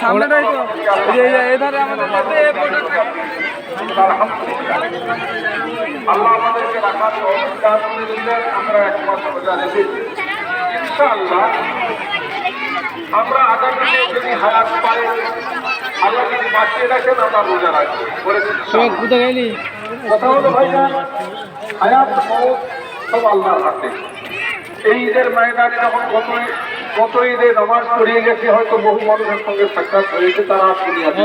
সামনেটাই তো এধারে আমাদের আল্লাহ আমাদেরকে রাখার আমরা একমাত্র রোজা রেখেছি। ইনশাআল্লাহ আমরা আগামী যদি হায়াত পাই, আল্লাহ যদি বাঁচিয়ে রাখেন, আমরা রোজা রাখবো। কথা হলো ভাইজান, হায়াত মওত সব আল্লাহর হাতে। এই ঈদের ময়দানে যখন গত ঈদে নামাজ পড়িয়ে গেছে, হয়তো বহু মানুষের সঙ্গে সাক্ষাৎ হয়েছে, তারা দুনিয়াতে।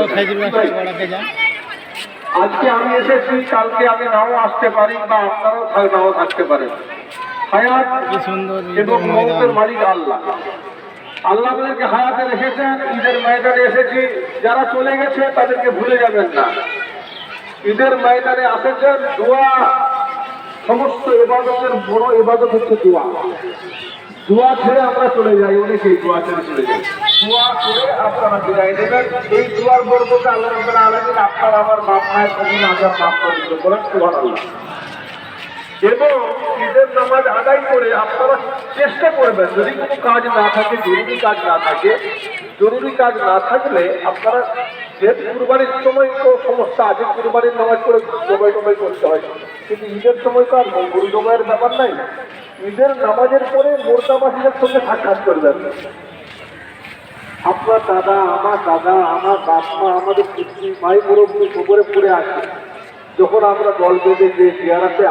আজকে আমি এসেছি, কালকে আমি নাও আসতে পারি বা আপনারাও নাও থাকতে পারেন। হায়াত এবং মওতের মালিক আল্লাহ। আল্লাহ আমাদেরকে হায়াতে রেখেছেন, ঈদের ময়দানে এসেছি। যারা চলে গেছে তাদেরকে ভুলে যাবেন না। ঈদের ময়দানে আসেছেন, দোয়া, সমস্ত ইবাদতের বড় ইবাদত হচ্ছে দোয়া। দোয়া ছেড়ে আমরা চলে যাই, অনেকেই দোয়া ছেড়ে চলে যাই। দোয়া করে আপনারা বিদায় দেবেন। এই দোয়ার বরকতে আল্লাহ রাব্বুল আলামিন আপনার আমার বাপ মায়ের কবুল আজাব মাফ করে দিতে বলেন সুবহানাল্লাহ। এবং ঈদের নামাজ আদায় করে আপনারা চেষ্টা করবেন, যদি কোনো কাজ না থাকে, জরুরি কাজ না থাকে, জরুরি কাজ না থাকলে আপনারা, যেহেতু কুরবানির সময় তো সমস্যা আছে, কুরবানির নামাজ করে জবাই করতে হয়, কিন্তু ঈদের সময় তো আর গরু জবাইয়ের ব্যাপার নাই। ঈদের নামাজের পরে মোর্দাবাসীদের সঙ্গে সাক্ষাৎ করবেন। আপনার দাদা, আমার বাপ মা, আমাদের পিতৃ, ভাই মুরব্বী কবরে পড়ে আছে, যখন আমরা দল বেঁধে যে জিয়ারাতে